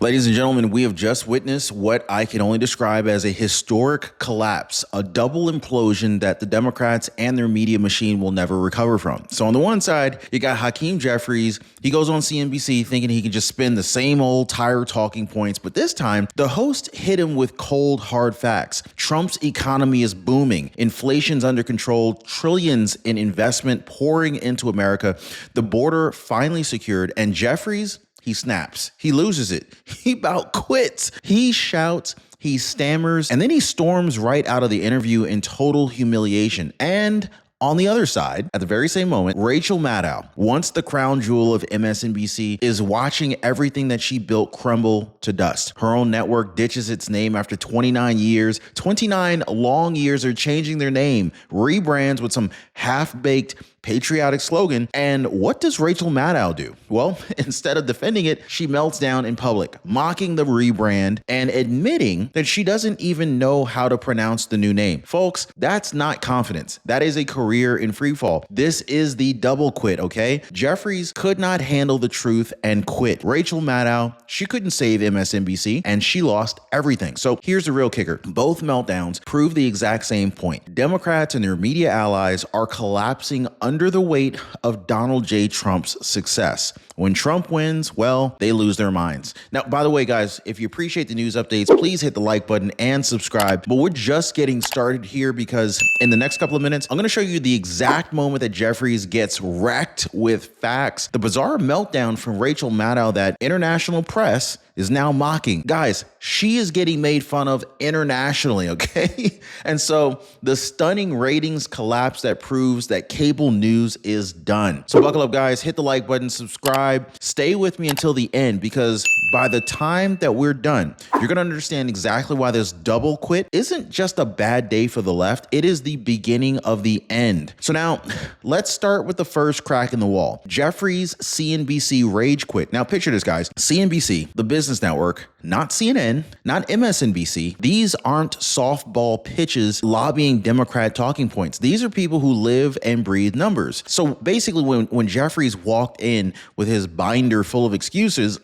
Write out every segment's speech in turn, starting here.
Ladies and gentlemen, we have just witnessed what I can only describe as a historic collapse, a double implosion that the Democrats and their media machine will never recover from. So on the one side, you got Hakeem Jeffries. He goes on CNBC thinking he can just spin the same old tired talking points. But this time, the host hit him with cold, hard facts. Trump's economy is booming. Inflation's under control. Trillions in investment pouring into America. The border finally secured. And Jeffries, he snaps. He loses it. He about quits. He shouts, he stammers, and then he storms right out of the interview in total humiliation. And on the other side, at the very same moment, Rachel Maddow, once the crown jewel of MSNBC, is watching everything that she built crumble to dust. Her own network ditches its name after 29 years. 29 long years are changing their name, rebrands with some half-baked patriotic slogan. And what does Rachel Maddow do? Well, instead of defending it, she melts down in public, mocking the rebrand and admitting that she doesn't even know how to pronounce the new name. Folks, that's not confidence. That is a career in freefall. This is the double quit, okay? Jeffries could not handle the truth and quit. Rachel Maddow, she couldn't save MSNBC and she lost everything. So here's the real kicker. Both meltdowns prove the exact same point. Democrats and their media allies are collapsing under the weight of Donald J. Trump's success. When Trump wins, well, they lose their minds. Now, by the way, guys, if you appreciate the news updates, please hit the like button and subscribe. But we're just getting started here because in the next couple of minutes, I'm going to show you the exact moment that Jeffries gets wrecked with facts, the bizarre meltdown from Rachel Maddow that international press is now mocking. Guys, she is getting made fun of internationally, okay? And so the stunning ratings collapse that proves that cable news is done. So buckle up, guys, hit the like button, subscribe, stay with me until the end, because by the time that we're done, you're gonna understand exactly why this double quit isn't just a bad day for the left, it is the beginning of the end. So now, let's start with the first crack in the wall. Jeffries CNBC RAGE QUIT. Now picture this, guys. CNBC, the business network, not CNN, not MSNBC. These aren't softball pitches lobbying Democrat talking points. These are people who live and breathe numbers. So basically when Jeffries walked in with his binder full of excuses,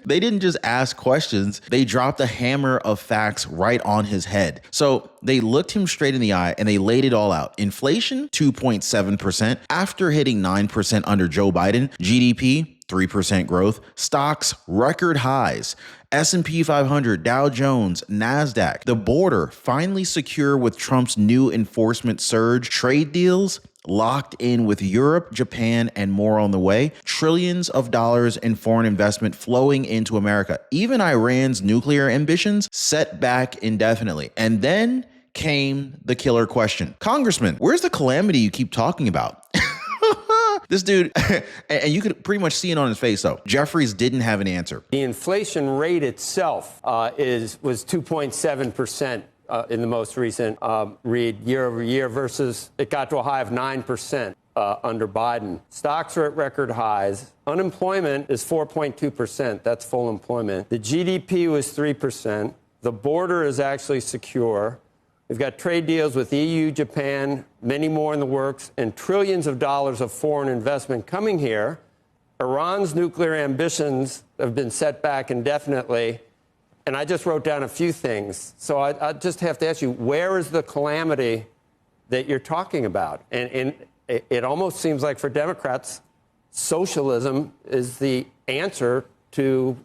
they didn't just ask questions, they dropped a hammer of facts right on his head. So they looked him straight in the eye and they laid it all out. Inflation, 2.7% after hitting 9% under Joe Biden. GDP, 3% growth. Stocks, record highs. S&P 500, Dow Jones, NASDAQ. The border finally secure with Trump's new enforcement surge. Trade deals locked in with Europe, Japan, and more on the way. Trillions of dollars in foreign investment flowing into America. Even Iran's nuclear ambitions set back indefinitely. And then came the killer question. Congressman, where's the calamity you keep talking about? This dude, and you could pretty much see it on his face, though. Jeffries didn't have an answer. The inflation rate itself was 2.7% in the most recent read year over year versus it got to a high of 9% under Biden. Stocks are at record highs. Unemployment is 4.2%. That's full employment. The GDP was 3%. The border is actually secure. We've got trade deals with EU, Japan, many more in the works, and trillions of dollars of foreign investment coming here. Iran's nuclear ambitions have been set back indefinitely. And I just wrote down a few things. So I just have to ask you, where is the calamity that you're talking about? And it almost seems like for Democrats, socialism is the answer to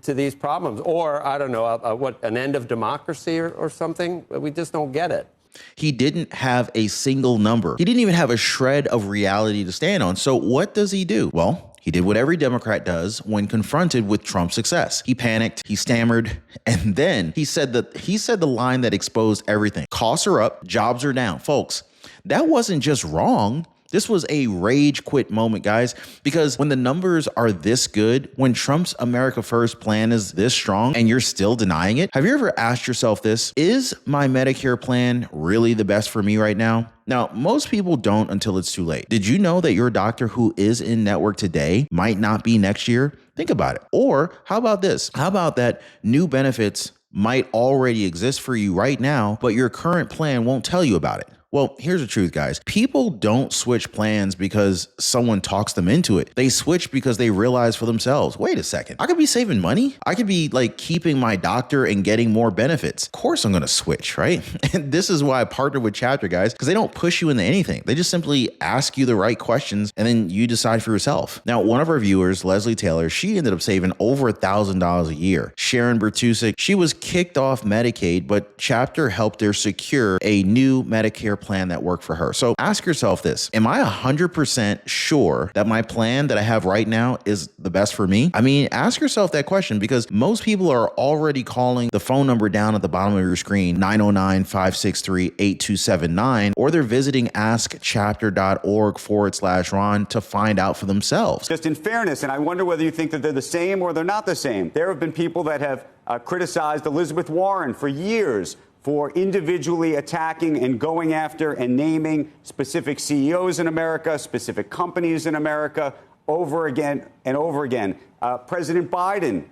these problems, or I don't know, what, an end of democracy or something? We just don't get it. He didn't have a single number. He didn't even have a shred of reality to stand on. So what does he do? Well, he did what every Democrat does when confronted with Trump's success. He panicked, he stammered, and then he said the line that exposed everything. Costs are up, jobs are down. Folks, that wasn't just wrong. This was a rage quit moment, guys, because when the numbers are this good, when Trump's America First plan is this strong and you're still denying it, have you ever asked yourself this? Is my Medicare plan really the best for me right now? Now, most people don't until it's too late. Did you know that your doctor who is in network today might not be next year? Think about it. Or how about this? How about that new benefits might already exist for you right now, but your current plan won't tell you about it? Well, here's the truth, guys. People don't switch plans because someone talks them into it. They switch because they realize for themselves, wait a second, I could be saving money. I could be like keeping my doctor and getting more benefits. Of course I'm going to switch, right? And this is why I partner with Chapter, guys, because they don't push you into anything. They just simply ask you the right questions and then you decide for yourself. Now, one of our viewers, Leslie Taylor, she ended up saving over $1,000 a year. Sharon Bertusik, she was kicked off Medicaid, but Chapter helped her secure a new Medicare plan that worked for her. So ask yourself this, am I 100% sure that my plan that I have right now is the best for me? I mean, ask yourself that question, because most people are already calling the phone number down at the bottom of your screen, 909-563-8279, or they're visiting askchapter.org/Ron to find out for themselves. Just in fairness, and I wonder whether you think that they're the same or they're not the same. There have been people that have criticized Elizabeth Warren for years for individually attacking and going after and naming specific CEOs in America, specific companies in America, over again and over again. President Biden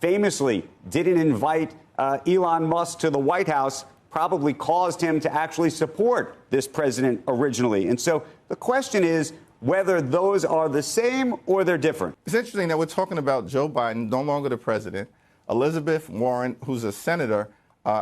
famously didn't invite Elon Musk to the White House, probably caused him to actually support this president originally. And so the question is whether those are the same or they're different. It's interesting that we're talking about Joe Biden, no longer the president, Elizabeth Warren, who's a senator,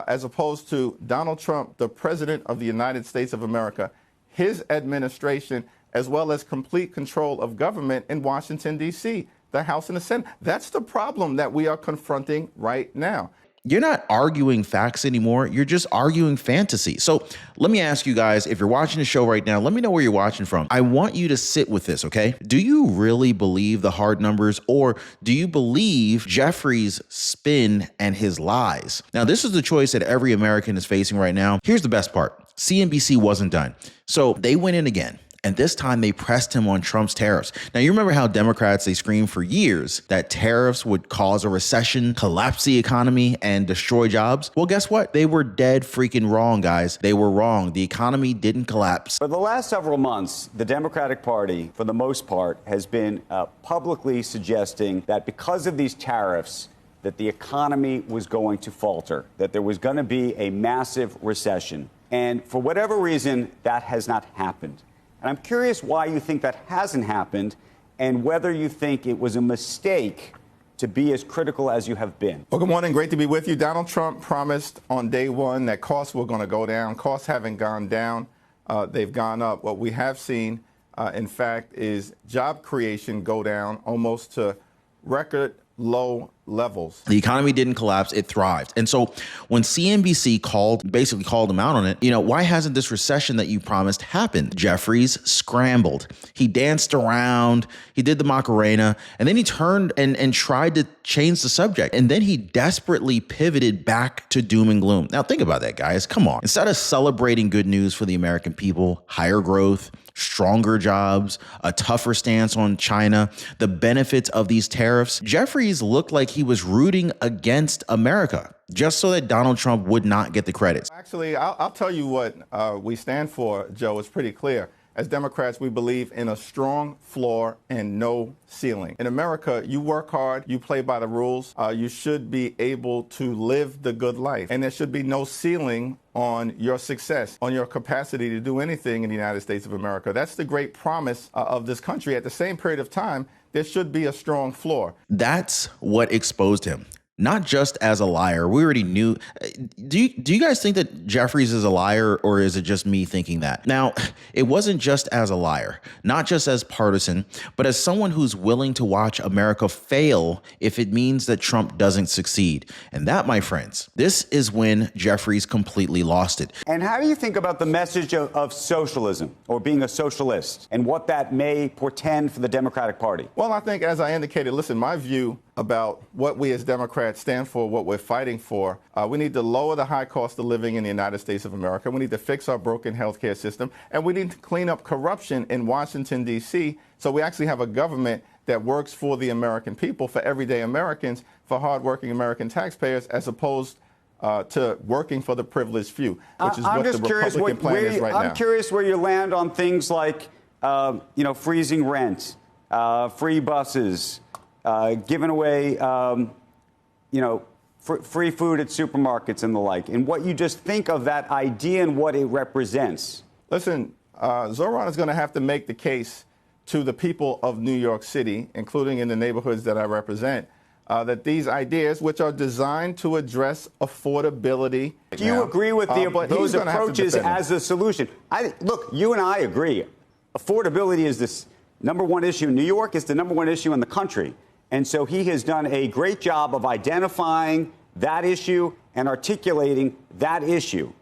as opposed to Donald Trump, the president of the United States of America, his administration, as well as complete control of government in Washington, D.C., the House and the Senate. That's the problem that we are confronting right now. You're not arguing facts anymore. You're just arguing fantasy. So let me ask you guys, if you're watching the show right now, let me know where you're watching from. I want you to sit with this, okay? Do you really believe the hard numbers, or do you believe Jeffries' spin and his lies? Now, this is the choice that every American is facing right now. Here's the best part. CNBC wasn't done. So they went in again. And this time they pressed him on Trump's tariffs. Now, you remember how Democrats, they screamed for years that tariffs would cause a recession, collapse the economy, and destroy jobs? Well, guess what? They were dead freaking wrong, guys. They were wrong. The economy didn't collapse. For the last several months, the Democratic Party, for the most part, has been publicly suggesting that because of these tariffs, that the economy was going to falter, that there was going to be a massive recession. And for whatever reason, that has not happened. And I'm curious why you think that hasn't happened, and whether you think it was a mistake to be as critical as you have been. Well, good morning. Great to be with you. Donald Trump promised on day one that costs were going to go down. Costs haven't gone down. They've gone up. What we have seen, in fact, is job creation go down almost to record low levels. The economy didn't collapse, it thrived. And so when CNBC basically called him out on it, why hasn't this recession that you promised happened? Jeffries scrambled. He danced around, he did the Macarena, and then he turned and tried to change the subject. And then he desperately pivoted back to doom and gloom. Now think about that, guys. Come on. Instead of celebrating good news for the American people, higher growth, stronger jobs, a tougher stance on China, the benefits of these tariffs, Jeffries looked like he was rooting against America just so that Donald Trump would not get the credits. Actually, I'll tell you what we stand for, Joe. It's pretty clear. As Democrats, we believe in a strong floor and no ceiling. In America, you work hard, you play by the rules, you should be able to live the good life. And there should be no ceiling on your success, on your capacity to do anything in the United States of America. That's the great promise of this country. At the same period of time, there should be a strong floor. That's what exposed him. Not just as a liar. We already knew. Do you guys think that Jeffries is a liar, or is it just me thinking that? Now, it wasn't just as a liar, not just as partisan, but as someone who's willing to watch America fail if it means that Trump doesn't succeed. And that, my friends, this is when Jeffries completely lost it. And how do you think about the message of socialism, or being a socialist, and what that may portend for the Democratic Party? Well, I think, as I indicated, listen, my view about what we as Democrats stand for, what we're fighting for. We need to lower the high cost of living in the United States of America. We need to fix our broken healthcare system, and we need to clean up corruption in Washington, D.C., so we actually have a government that works for the American people, for everyday Americans, for hardworking American taxpayers, as opposed to working for the privileged few, which is what the Republican plan is right now. I'm curious where you land on things like, freezing rent, free buses, giving away, free food at supermarkets and the like, and what you just think of that idea and what it represents. Listen, Zoran is going to have to make the case to the people of New York City, including in the neighborhoods that I represent, that these ideas, which are designed to address affordability. Do you agree with those approaches as a solution? Look, you and I agree. Affordability is this number one issue in New York. It's the number one issue in the country. And so he has done a great job of identifying that issue and articulating that issue.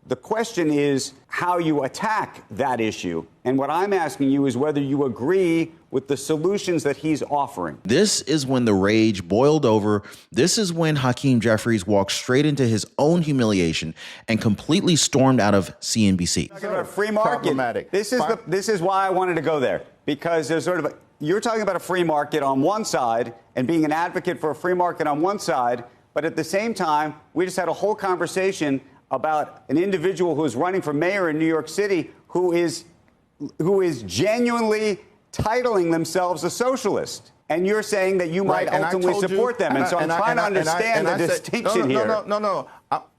The question is how you attack that issue. And what I'm asking you is whether you agree with the solutions that he's offering. This is when the rage boiled over. This is when Hakeem Jeffries walked straight into his own humiliation and completely stormed out of CNBC. Talking about a free market. This is why I wanted to go there, because there's sort of you're talking about a free market on one side and being an advocate for a free market on one side, but at the same time, we just had a whole conversation about an individual who is running for mayor in New York City who is genuinely titling themselves a socialist. And you're saying that you might ultimately support them. And so I'm trying to understand the distinction here. No.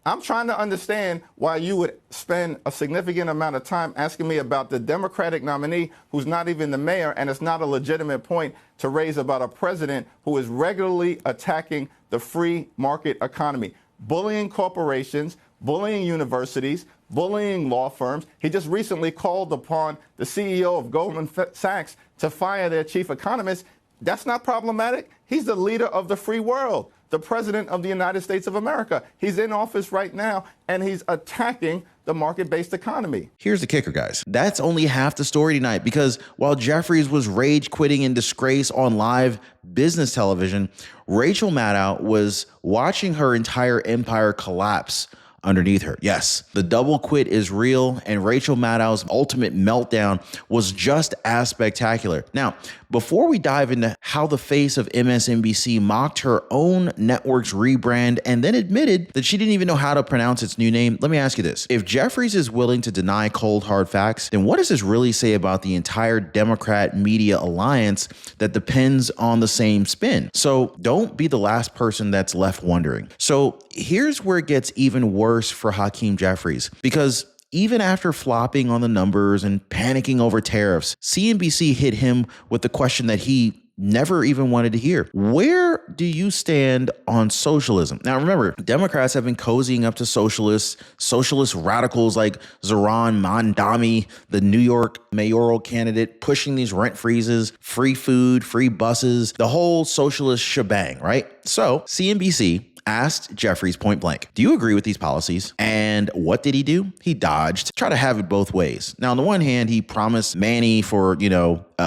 I'm trying to understand why you would spend a significant amount of time asking me about the Democratic nominee who's not even the mayor, and it's not a legitimate point to raise about a president who is regularly attacking the free market economy, bullying corporations, bullying universities, bullying law firms. He just recently called upon the CEO of Goldman Sachs to fire their chief economist. That's not problematic. He's the leader of the free world, the president of the United States of America. He's in office right now, and he's attacking the market-based economy. Here's the kicker, guys. That's only half the story tonight, because while Jeffries was rage quitting in disgrace on live business television, Rachel Maddow was watching her entire empire collapse underneath her. Yes, the double quit is real, and Rachel Maddow's ultimate meltdown was just as spectacular. Now, before we dive into how the face of MSNBC mocked her own network's rebrand and then admitted that she didn't even know how to pronounce its new name, let me ask you this. If Jeffries is willing to deny cold hard facts, then what does this really say about the entire Democrat media alliance that depends on the same spin? So don't be the last person that's left wondering. So here's where it gets even worse for Hakeem Jeffries, because even after flopping on the numbers and panicking over tariffs, CNBC hit him with the question that he never even wanted to hear. Where do you stand on socialism? Now, remember, Democrats have been cozying up to socialist radicals like Zoran Mandami, the New York mayoral candidate, pushing these rent freezes, free food, free buses, the whole socialist shebang, right? So CNBC asked Jeffries point blank, do you agree with these policies? And what did he do? He dodged, try to have it both ways. Now, on the one hand, he promised Manny for,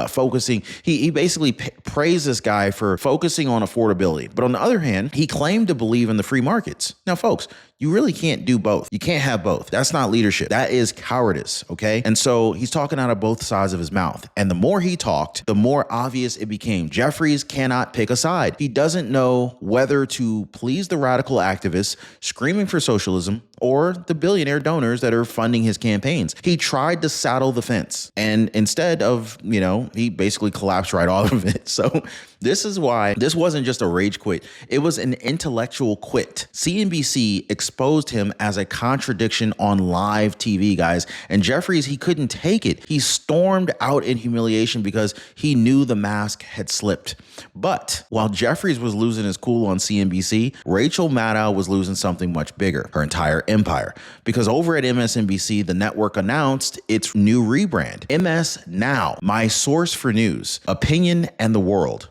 focusing. He basically praised this guy for focusing on affordability. But on the other hand, he claimed to believe in the free markets. Now, folks, you really can't do both. You can't have both. That's not leadership. That is cowardice, okay? And so he's talking out of both sides of his mouth. And the more he talked, the more obvious it became. Jeffries cannot pick a side. He doesn't know whether to please the radical activists screaming for socialism or the billionaire donors that are funding his campaigns. He tried to saddle the fence, and instead of, he basically collapsed right off of it. So this is why this wasn't just a rage quit. It was an intellectual quit. CNBC exposed him as a contradiction on live TV, guys. And Jeffries, he couldn't take it. He stormed out in humiliation because he knew the mask had slipped. But while Jeffries was losing his cool on CNBC, Rachel Maddow was losing something much bigger, her entire empire. Because over at MSNBC, the network announced its new rebrand, MS Now, my source for news, opinion, and the world.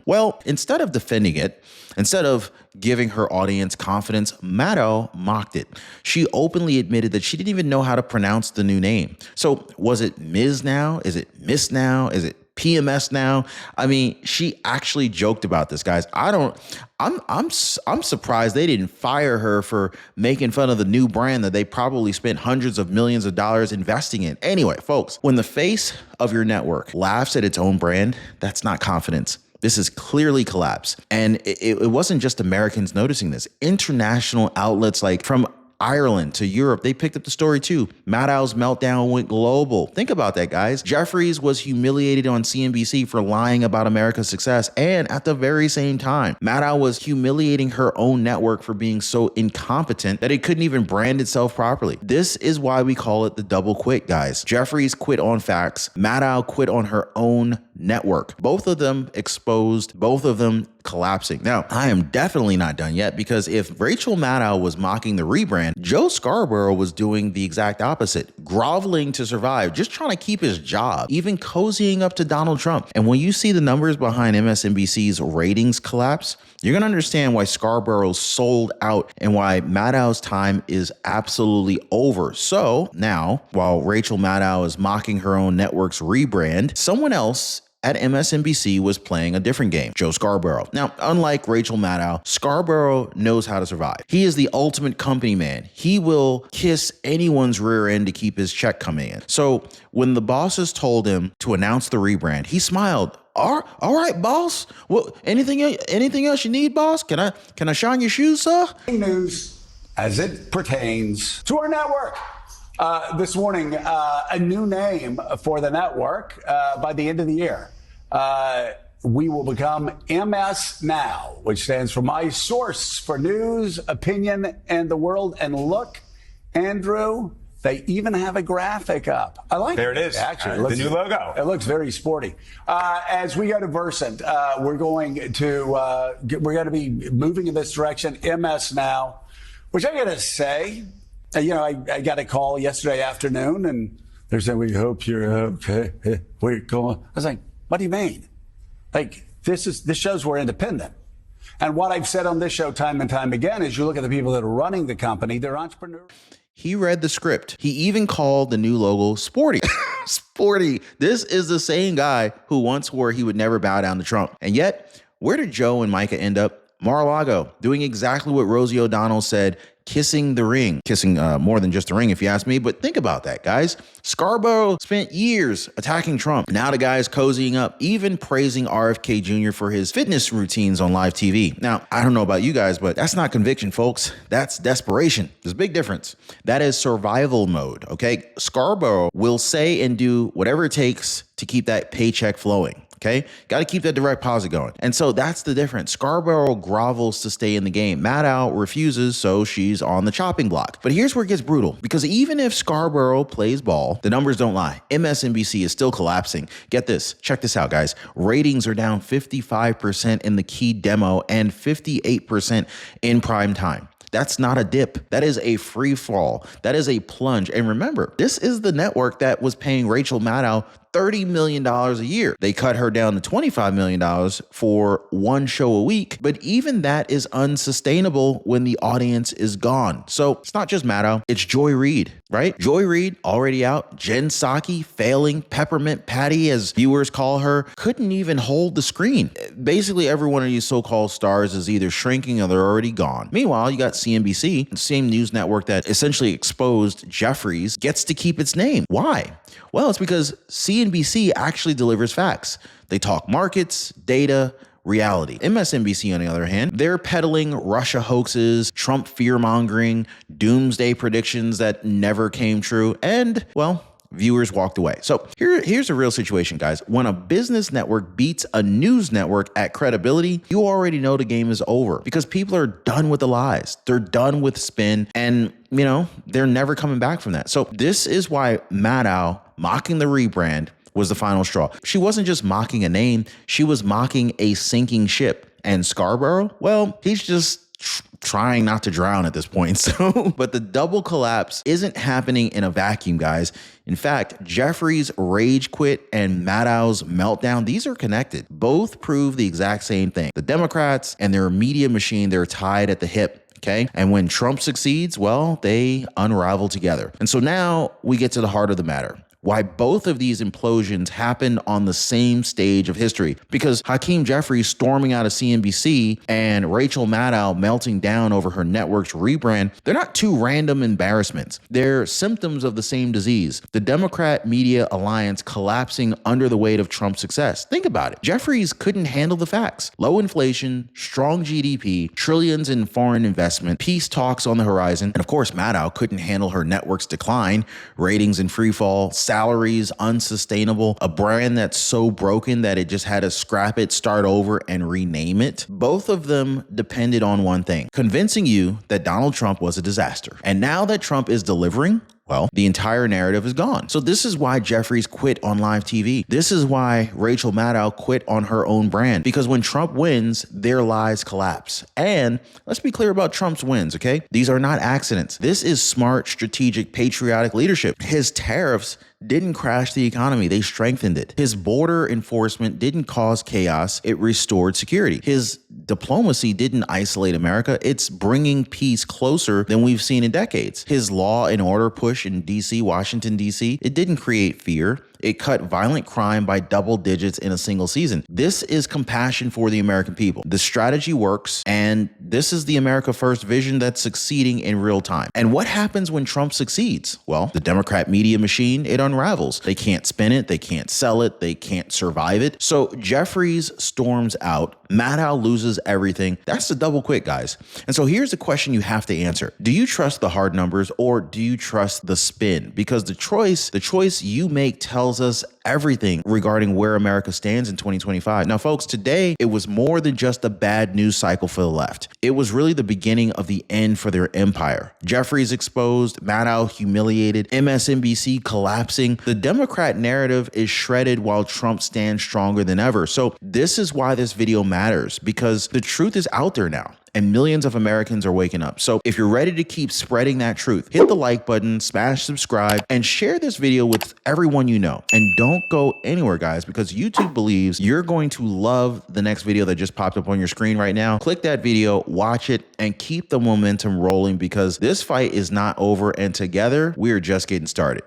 Well, instead of defending it, instead of giving her audience confidence, Maddow mocked it. She openly admitted that she didn't even know how to pronounce the new name. So was it Ms. Now? Is it Miss Now? Is it PMS Now? I mean, she actually joked about this, guys. I'm surprised they didn't fire her for making fun of the new brand that they probably spent hundreds of millions of dollars investing in. Anyway, folks, when the face of your network laughs at its own brand, that's not confidence. This is clearly collapse. And it wasn't just Americans noticing this. International outlets like from Ireland to Europe. They picked up the story too. Maddow's meltdown went global. Think about that, guys. Jeffries was humiliated on CNBC for lying about America's success. And at the very same time, Maddow was humiliating her own network for being so incompetent that it couldn't even brand itself properly. This is why we call it the double quit, guys. Jeffries quit on facts. Maddow quit on her own network. Both of them exposed, both of them collapsing. Now, I am definitely not done yet, because if Rachel Maddow was mocking the rebrand, Joe Scarborough was doing the exact opposite, groveling to survive, just trying to keep his job, even cozying up to Donald Trump. And when you see the numbers behind MSNBC's ratings collapse, you're going to understand why Scarborough sold out and why Maddow's time is absolutely over. So now, while Rachel Maddow is mocking her own network's rebrand, someone else at MSNBC was playing a different game, Joe Scarborough. Now, unlike Rachel Maddow, Scarborough knows how to survive. He is the ultimate company man. He will kiss anyone's rear end to keep his check coming in. So when the bosses told him to announce the rebrand, he smiled. All right, boss. Well, anything else you need, boss? Can I shine your shoes, sir? News as it pertains to our network. This morning, a new name for the network by the end of the year. We will become MS Now, which stands for My Source for News, Opinion, and the World. And look, Andrew, they even have a graphic up. I like it. There it is. Actually, the new logo. It looks very sporty. As we go to Versant, we're going to be moving in this direction. MS Now, which I got to say, I got a call yesterday afternoon, and they're saying, "We hope you're okay. We're going." I was like, "What do you mean? Like this shows we're independent." And what I've said on this show time and time again is, you look at the people that are running the company; they're entrepreneurs. He read the script. He even called the new logo sporty. Sporty. This is the same guy who once swore he would never bow down to Trump. And yet, where did Joe and Micah end up? Mar-a-Lago, doing exactly what Rosie O'Donnell said, kissing the ring. Kissing more than just the ring, if you ask me. But think about that, guys. Scarborough spent years attacking Trump. Now the guy is cozying up, even praising RFK Jr. for his fitness routines on live TV. Now, I don't know about you guys, but that's not conviction, folks. That's desperation. There's a big difference. That is survival mode, okay? Scarborough will say and do whatever it takes to keep that paycheck flowing. Okay, got to keep that direct deposit going. And so that's the difference. Scarborough grovels to stay in the game. Maddow refuses, so she's on the chopping block. But here's where it gets brutal, because even if Scarborough plays ball, the numbers don't lie. MSNBC is still collapsing. Get this. Check this out, guys. Ratings are down 55% in the key demo and 58% in prime time. That's not a dip. That is a free fall. That is a plunge. And remember, this is the network that was paying Rachel Maddow $30 million a year. They cut her down to $25 million for one show a week, but even that is unsustainable when the audience is gone. So it's not just Maddow, it's Joy Reid, right? Joy Reid already out. Jen Psaki failing. Peppermint Patty, as viewers call her, couldn't even hold the screen. Basically, every one of these so-called stars is either shrinking or they're already gone. Meanwhile, you got CNBC, the same news network that essentially exposed Jeffries, gets to keep its name. Why? Well, it's because CNBC actually delivers facts. They talk markets, data, reality. MSNBC, on the other hand, they're peddling Russia hoaxes, Trump fear-mongering, doomsday predictions that never came true, and, well, viewers walked away. So here's a real situation, guys. When a business network beats a news network at credibility, you already know the game is over, because people are done with the lies. They're done with spin, and they're never coming back from that. So this is why Maddow mocking the rebrand was the final straw. She wasn't just mocking a name, she was mocking a sinking ship. And Scarborough, well, he's just trying not to drown at this point. So, but the double collapse isn't happening in a vacuum, guys. In fact, Jeffries' rage quit and Maddow's meltdown, these are connected. Both prove the exact same thing. The Democrats and their media machine, they're tied at the hip. Okay. And when Trump succeeds, well, they unravel together. And so now we get to the heart of the matter. why both of these implosions happened on the same stage of history. Because Hakeem Jeffries storming out of CNBC and Rachel Maddow melting down over her network's rebrand, they're not two random embarrassments. They're symptoms of the same disease. The Democrat media alliance collapsing under the weight of Trump's success. Think about it. Jeffries couldn't handle the facts. Low inflation, strong GDP, trillions in foreign investment, peace talks on the horizon, and of course Maddow couldn't handle her network's decline, ratings in free fall, salaries unsustainable, a brand that's so broken that it just had to scrap it, start over, and rename it. Both of them depended on one thing: convincing you that Donald Trump was a disaster. And now that Trump is delivering, well, the entire narrative is gone. So this is why Jeffries quit on live TV. This is why Rachel Maddow quit on her own brand, because when Trump wins, their lies collapse. And let's be clear about Trump's wins, okay? These are not accidents. This is smart, strategic, patriotic leadership. His tariffs didn't crash the economy, they strengthened it. His border enforcement didn't cause chaos, it restored security. His diplomacy didn't isolate America, it's bringing peace closer than we've seen in decades. His law and order push in DC, Washington, DC, it didn't create fear. It cut violent crime by double digits in a single season. This is compassion for the American people. The strategy works, and this is the America First vision that's succeeding in real time. And what happens when Trump succeeds? Well, the Democrat media machine, it unravels. They can't spin it, they can't sell it, they can't survive it. So Jeffries storms out, Maddow loses everything. That's the double quit, guys. And so here's the question you have to answer. Do you trust the hard numbers, or do you trust the spin? Because the choice you make tells us everything regarding where America stands in 2025. Now, folks, today it was more than just a bad news cycle for the left. It was really the beginning of the end for their empire. Jeffries exposed, Maddow humiliated, MSNBC collapsing. The Democrat narrative is shredded while Trump stands stronger than ever. So this is why this video matters, because the truth is out there now, and millions of Americans are waking up. So if you're ready to keep spreading that truth, hit the like button, smash subscribe, and share this video with everyone you know. And don't go anywhere, guys, because YouTube believes you're going to love the next video that just popped up on your screen right now. Click that video, watch it, and keep the momentum rolling, because this fight is not over, and together we are just getting started.